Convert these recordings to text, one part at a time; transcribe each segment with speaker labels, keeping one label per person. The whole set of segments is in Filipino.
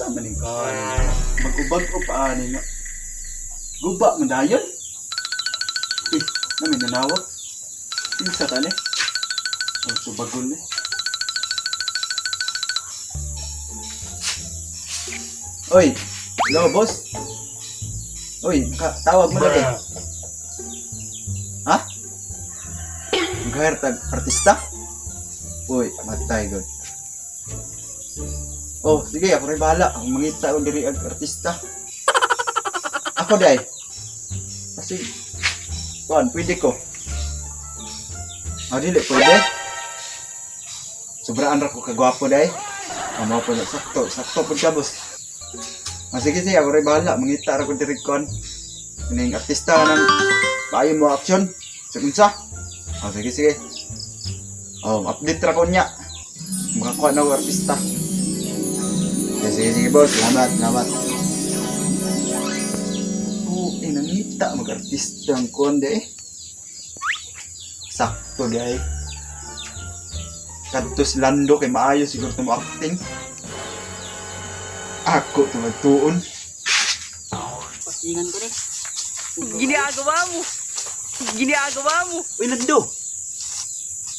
Speaker 1: Sa maning kan. Mag-ubag o paani nga. Guba man dayon. Namin nanawag. Pinsa ka ni. Oh, subagol ni. Oy, hello boss. Oy, tawag mo na din. Ha? Mag-hire tag artista? Uy, matay god. Oh, sige, ako rin bahala. Ang mangita ko diri ag artista. Ako day. Kasi, kuan, pwede ko. Dili, pwede. Sobraan ra ko kagwapo day. Amo po na, sakto po ka, boss. Sige, sige, ako rin bahala. Mangita ra ko diri kuan. Kining artista ng maayo mo action. Sigunsa. Sige, sige. Update ra ko niya. Makakuha na ko artista. Sige, boss. Salamat. Nangita mag-artista ang konde eh. Sakto di ay. Kadtos lando kay maayo siguro mo acting. Ako ito magtuon.
Speaker 2: Pasingan ko rin. Ginagawa mo.
Speaker 1: Uy, lando.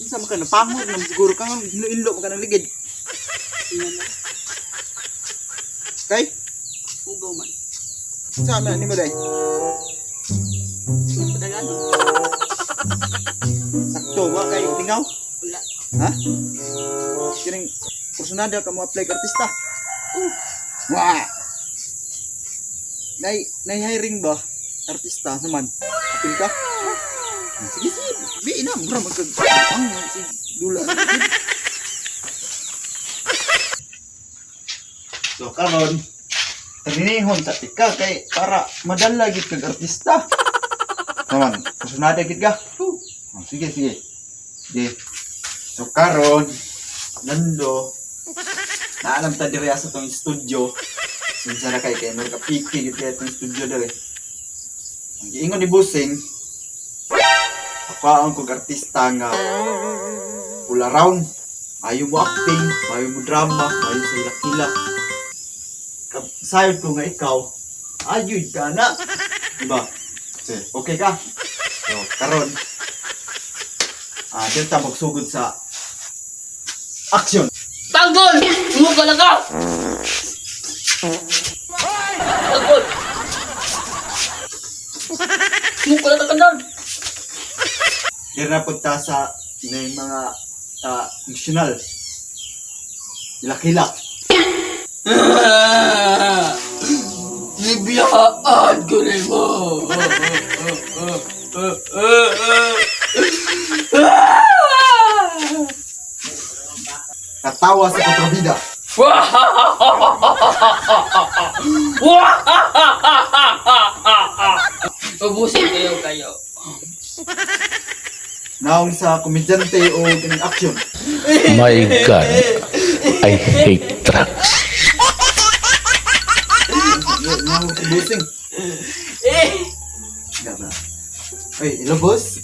Speaker 1: Saan ka na? Pamod naman siguro ka nga. Hilo-hilo ka ng ligid.
Speaker 2: Pasingan na.
Speaker 1: Kay?
Speaker 2: Ugaw man.
Speaker 1: Saan na? Ni mo day?
Speaker 2: Padagano.
Speaker 1: Sakto ba kay tingaw?
Speaker 2: Wala.
Speaker 1: Ha? Kiring personada ka mo apply ka artista. Wah. Nay-hiring ba? Artista naman. Apil ka? Sige. Di na, mura magkagpang si Dula. So, karon taninihon sa tika kay para madala gid kag artista. Naman, personada gid ka? Sige. So, karon Nando, naalam ta diri sa tong studio. Sinsa na kay nagka-piki gid kay tong studio diri. Ang giingon ni Busing, papaon kog artista nga all around. Ayaw mo acting, ayaw mo drama, ayaw sa hilak-hilak. Sayod ko nga ikaw, ayun ka na. Diba? So, okay ka? So, karon dito ta magsugod sa action.
Speaker 2: Tanggol! Umuka lang ka! Tanggol! Umuka lang ka doon!
Speaker 1: Dito na punta sa mga emotional. Hilak-hilak.
Speaker 2: Nibiyaan ko rin mo!
Speaker 1: Tatawa sa kontrabida.
Speaker 2: Ubusin kayo.
Speaker 1: Naong sa komedyante o kining action.
Speaker 3: My God, I hate drugs.
Speaker 1: Naong si Busing. Gaba. Ay, hello boss.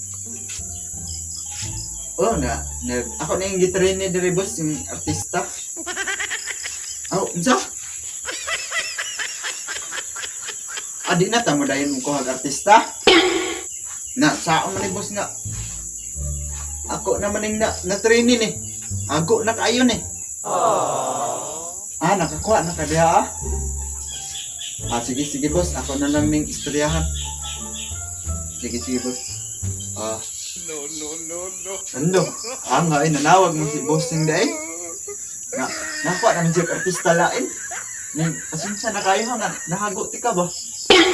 Speaker 1: Ako na yung gitarine ni diri boss, yung artista. Unsa? Adi na tamo dayon mo ko hag artista. Saan man ni boss nga. Ako naman yung na-trainin eh. Hago na kayo eh. Nakakuha na ka diha sige boss. Ako na lang ning istoryahan. Sige boss. No. Nga nanawag mo si bossing dahi. Nakuha naman siya artista lain. Pasensya na kayo ha. Nahago ti ka ba?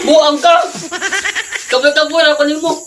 Speaker 2: Buang ka! Kabla-kabla ako nimo.